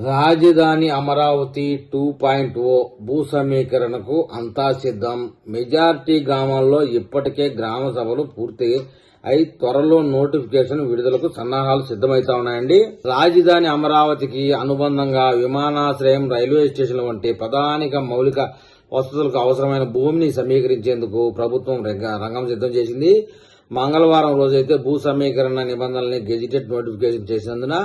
రాజధాని అమరావతి 2.0 భూ సమీకరణకు అంతా సిద్ధం. మెజార్టీ గ్రామాల్లో ఇప్పటికే గ్రామ సభలు పూర్తి అయి త్వరలో నోటిఫికేషన్ విడుదలకు సన్నాహాలు సిద్ధమైతా ఉన్నాయండి. రాజధాని అమరావతికి అనుబంధంగా విమానాశ్రయం, రైల్వే స్టేషన్ల వంటి ప్రధానిక మౌలిక వసతులకు అవసరమైన భూమిని సమీకరించేందుకు ప్రభుత్వం రంగం సిద్ధం చేసింది. మంగళవారం రోజైతే భూ సమీకరణ నిబంధనల్ని గెజిటెడ్ నోటిఫికేషన్ చేసినందున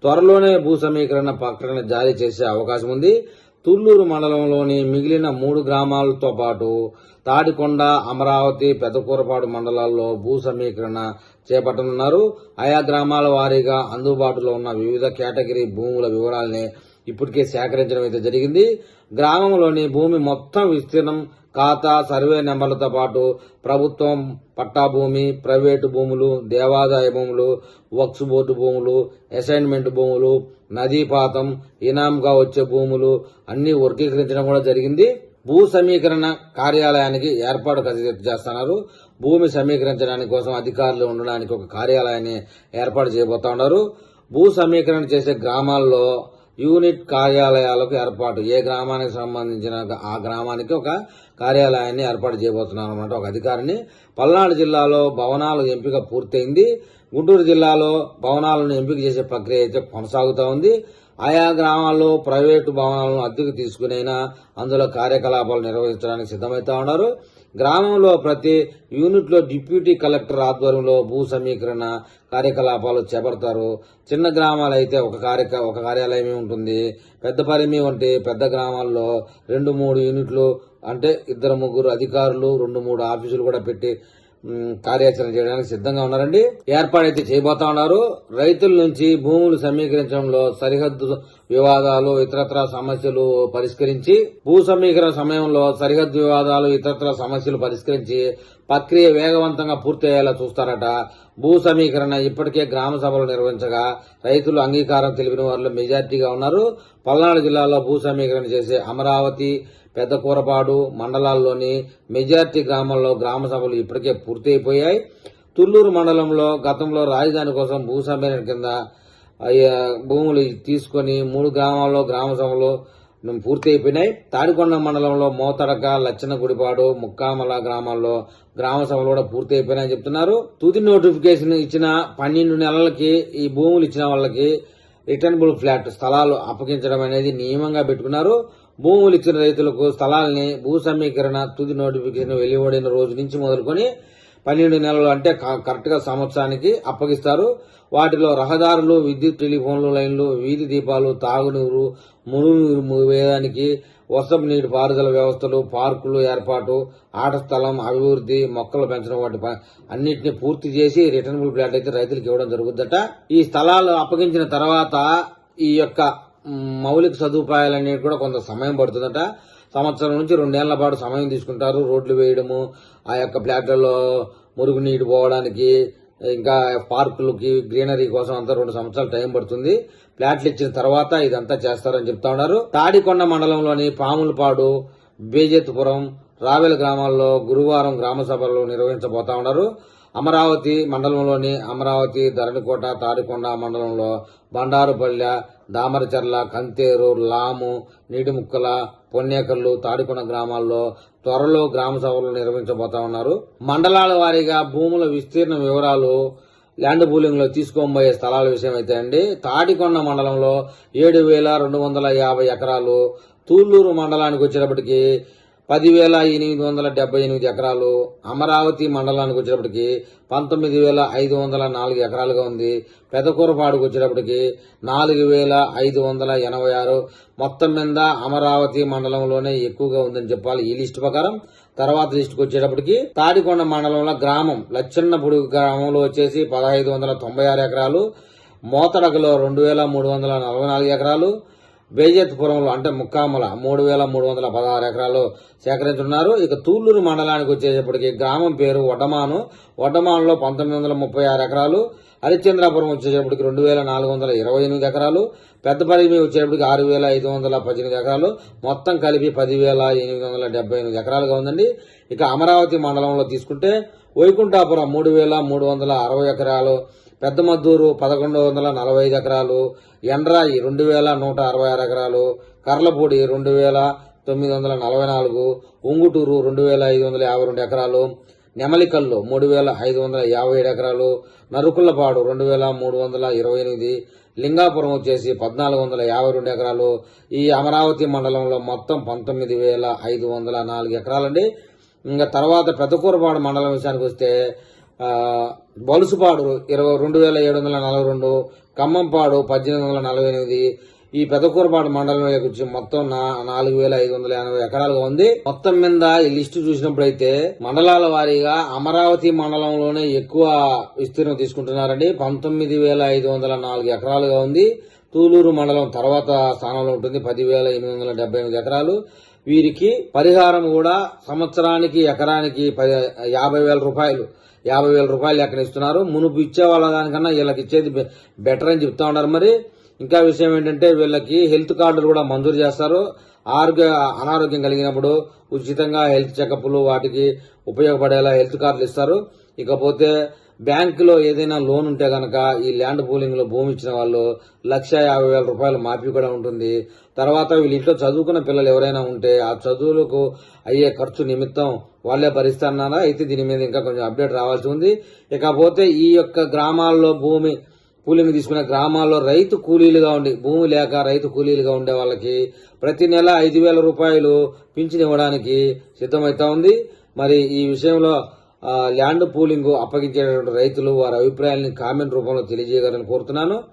త్వరలోనే భూ సమీకరణ ప్రకటన జారీ చేసే అవకాశం ఉంది. తుళ్లూరు మండలంలోని మిగిలిన 3 గ్రామాలతో పాటు తాడికొండ, అమరావతి, పెద్దకూరపాడు మండలాల్లో భూ సమీకరణ చేపట్టనున్నారు. ఆయా గ్రామాల వారీగా అందుబాటులో ఉన్న వివిధ కేటగిరీ భూముల వివరాల్ని ఇప్పటికే సేకరించడం అయితే జరిగింది. గ్రామంలోని భూమి మొత్తం విస్తీర్ణం, ఖాతా, సర్వే నెంబర్లతో పాటు ప్రభుత్వం పట్టా భూమి, ప్రైవేటు భూములు, దేవాదాయ భూములు, వక్స్ బోర్డు భూములు, అసైన్మెంట్ భూములు, నదీపాతం, ఇనాంగా వచ్చే భూములు అన్ని వర్గీకరించడం కూడా జరిగింది. భూ సమీకరణ కార్యాలయానికి ఏర్పాటు చేస్తున్నారు. భూమి సమీకరించడానికి కోసం అధికారులు ఉండడానికి ఒక కార్యాలయాన్ని ఏర్పాటు చేయబోతా ఉన్నారు. భూ సమీకరణ చేసే గ్రామాల్లో యూనిట్ కార్యాలయాలకు ఏర్పాటు, ఏ గ్రామానికి సంబంధించిన ఆ గ్రామానికి ఒక కార్యాలయాన్ని ఏర్పాటు చేయబోతున్నారు అన్నమాట ఒక అధికారిని. పల్నాడు జిల్లాలో భవనాల ఎంపిక పూర్తయింది. గుంటూరు జిల్లాలో భవనాలను ఎంపిక చేసే ప్రక్రియ అయితే కొనసాగుతూ ఉంది. ఆయా గ్రామాల్లో ప్రైవేటు భవనాలను అద్దెకు తీసుకునైనా అందులో కార్యకలాపాలు నిర్వహించడానికి సిద్ధమవుతా ఉన్నారు. గ్రామంలో ప్రతి యూనిట్లో డిప్యూటీ కలెక్టర్ ఆధ్వర్యంలో భూ సమీకరణ కార్యకలాపాలు చేపడతారు. చిన్న గ్రామాలైతే ఒక కార్యాలయమే ఉంటుంది. పెద్దపరిమి వంటి పెద్ద గ్రామాల్లో 2-3 యూనిట్లు అంటే 2-3 అధికారులు, 2-3 ఆఫీసులు కూడా పెట్టి కార్యాచరణ చేయడానికి సిద్ధంగా ఉన్నారండి. ఏర్పాటైతే చేయబోతా ఉన్నారు. రైతుల నుంచి భూములు సమీకరించడంలో సరిహద్దు వివాదాలు, ఇతరత్ర సమస్యలు పరిష్కరించి భూ సమీకరణ సమయంలో సరిహద్దు వివాదాలు, ఇతరత్ర సమస్యలు పరిష్కరించి ప్రక్రియ వేగవంతంగా పూర్తయ్యేలా చూస్తారట. భూ సమీకరణ ఇప్పటికే గ్రామ సభలు నిర్వహించగా రైతులు అంగీకారం తెలిపిన వారిలో మెజార్టీగా ఉన్నారు. పల్నాడు జిల్లాలో భూ సమీకరణ చేసే అమరావతి, పెద్దకూరపాడు మండలాల్లోని మెజార్టీ గ్రామాల్లో గ్రామ సభలు ఇప్పటికే పూర్తయిపోయాయి. తుళ్లూరు మండలంలో గతంలో రాజధాని కోసం భూ సమీకరణ కింద భూములు తీసుకుని 3 గ్రామాల్లో గ్రామ సభలు పూర్తి అయిపోయినాయి. తాడికొండ మండలంలో మోతడక, లచ్చనగుడిపాడు, ముక్కామల గ్రామాల్లో గ్రామ సభలు కూడా పూర్తి అయిపోయినాయని చెప్తున్నారు. తుది నోటిఫికేషన్ ఇచ్చిన 12 నెలలకి ఈ భూములు ఇచ్చిన వాళ్ళకి రిటర్నబుల్ ఫ్లాట్ స్థలాలు అప్పగించడం అనేది నియమంగా పెట్టుకున్నారు. భూములు ఇచ్చిన రైతులకు స్థలాల్ని భూ సమీకరణ తుది నోటిఫికేషన్ వెలువడిన రోజు నుంచి మొదలుకొని 12 నెలలు అంటే కరెక్ట్ గా సంవత్సరానికి అప్పగిస్తారు. వాటిలో రహదారులు, విద్యుత్, టెలిఫోన్లు లైన్లు, వీధి దీపాలు, తాగునీరు, మురుగునీరు వేయడానికి, వర్షపు నీటి పారుదల వ్యవస్థలు, పార్కులు ఏర్పాటు, ఆట స్థలం అభివృద్ధి, మొక్కలు పెంచడం వాటి అన్నింటినీ పూర్తి చేసి రిటర్నబుల్ ఫ్లాట్ అయితే రైతులకు ఇవ్వడం జరుగుద్దట. ఈ స్థలాలు అప్పగించిన తర్వాత ఈ యొక్క మౌలిక సదుపాయాలన్నీ కూడా కొంత సమయం పడుతుందట. సంవత్సరం నుంచి 2 ఏళ్ల పాటు సమయం తీసుకుంటారు. రోడ్లు వేయడము, ఆ యొక్క ఫ్లాట్లలో మురుగునీటి పోవడానికి, ఇంకా పార్కులకి గ్రీనరీ కోసం అంతా 2 సంవత్సరాలు టైం పడుతుంది. ఫ్లాట్లు ఇచ్చిన తర్వాత ఇదంతా చేస్తారని చెప్తా ఉన్నారు. తాడికొండ మండలంలోని పాములపాడు, బేజెత్పురం, రావెల గ్రామాల్లో గురువారం గ్రామ సభలు నిర్వహించబోతా ఉన్నారు. అమరావతి మండలంలోని అమరావతి, ధరణికోట, తాడికొండ మండలంలో బండారుపల్లె, దామరచర్ల, కంతేరు, లాము, నీటిముక్కల, పొన్నేకల్లు, తాడికొండ గ్రామాల్లో త్వరలో గ్రామ సభలు నిర్వహించబోతా ఉన్నారు. మండలాల వారీగా భూముల విస్తీర్ణ వివరాలు ల్యాండ్ పూలింగ్ లో తీసుకోబోయే స్థలాల విషయం అయితే అండి, తాడికొండ మండలంలో 7,250 ఎకరాలు, తూళ్లూరు మండలానికి వచ్చేటప్పటికి 10,878 ఎకరాలు, అమరావతి మండలానికి వచ్చేటప్పటికి 19,504 ఎకరాలుగా ఉంది. పెదకూరపాడుకు వచ్చేటప్పటికి 4,586. మొత్తం మీద అమరావతి మండలంలోనే ఎక్కువగా ఉందని చెప్పాలి ఈ లిస్టు ప్రకారం. తర్వాత లిస్టుకు వచ్చేటప్పటికి తాడికొండ మండలంలో గ్రామం లచ్చన్నపూడి గ్రామంలో వచ్చేసి 1,596 ఎకరాలు, మోతడకలో 2,344 ఎకరాలు, బేజెత్పురంలో అంటే ముక్కామల 3,316 ఎకరాలు సేకరించున్నారు. ఇక తూళ్లూరు మండలానికి వచ్చేటప్పటికి గ్రామం పేరు వడ్డమానులో 1,936 ఎకరాలు, హరిశ్చంద్రాపురం వచ్చేటప్పటికి 2,428 ఎకరాలు, పెద్దపరిమి వచ్చేటప్పటికి 6,518 ఎకరాలు, మొత్తం కలిపి 10,878 ఎకరాలుగా ఉందండి. ఇక అమరావతి మండలంలో తీసుకుంటే వైకుంఠాపురం 3,360 ఎకరాలు, పెద్దమద్దూరు 1145 ఎకరాలు, ఎండ్రాయి 2166 ఎకరాలు, కర్లపూడి 2944, ఉంగుటూరు 2552 ఎకరాలు, నెమలికల్లు 3557 ఎకరాలు, నరుకుళ్లపాడు 2328, లింగాపురం వచ్చేసి 1452 ఎకరాలు. ఈ అమరావతి మండలంలో మొత్తం 19,504 ఎకరాలండి. ఇంకా తర్వాత పెద్దకూరపాడు మండలం విషయానికి వస్తే బలుసుపాడు 22,742, ఖమ్మంపాడు 1848. ఈ పెద్దకూరపాడు మండలంలోకి వచ్చి మొత్తం 4,580 ఎకరాలుగా ఉంది. మొత్తం మీద ఈ లిస్టు చూసినప్పుడైతే మండలాల వారీగా అమరావతి మండలంలోనే ఎక్కువ విస్తీర్ణం తీసుకుంటున్నారండి. 19,504 ఎకరాలుగా ఉంది. తూలూరు మండలం తర్వాత స్థానంలో ఉంటుంది, 10,878 ఎకరాలు. వీరికి పరిహారం కూడా సంవత్సరానికి ఎకరానికి 50,000 రూపాయలు 50,000 రూపాయలు ఎక్కడ ఇస్తున్నారు. మునుపు ఇచ్చే వాళ్ళ దానికన్నా వీళ్ళకి ఇచ్చేది బెటర్ అని చెప్తా ఉన్నారు. మరి ఇంకా విషయం ఏంటంటే వీళ్ళకి హెల్త్ కార్డులు కూడా మంజూరు చేస్తారు. అనారోగ్యం కలిగినప్పుడు ఉచితంగా హెల్త్ చెకప్లు వాటికి ఉపయోగపడేలా హెల్త్ కార్డులు ఇస్తారు. ఇకపోతే బ్యాంకులో ఏదైనా లోన్ ఉంటే గనక ఈ ల్యాండ్ పూలింగ్ లో భూమి ఇచ్చిన వాళ్ళు 1,50,000 రూపాయలు మాఫీ కూడా ఉంటుంది. తర్వాత వీళ్ళ ఇంట్లో చదువుకున్న పిల్లలు ఎవరైనా ఉంటే ఆ చదువులకు అయ్యే ఖర్చు నిమిత్తం వాళ్లే భరిస్తారన్నారా. అయితే దీని మీద ఇంకా కొంచెం అప్డేట్ రావాల్సి ఉంది. ఇకపోతే ఈ యొక్క గ్రామాల్లో భూమి కూలీని తీసుకునే గ్రామాల్లో రైతు కూలీలుగా ఉండి భూమి లేక రైతు కూలీలుగా ఉండే వాళ్ళకి ప్రతి నెల 5,000 రూపాయలు పింఛన్ ఇవ్వడానికి సిద్ధమైతా ఉంది. మరి ఈ విషయంలో ల్యాండ్ పూలింగ్ అప్పగించేటువంటి రైతులు వారి అభిప్రాయాన్ని కామెంట్ రూపంలో తెలియజేయగలని కోరుతున్నాను.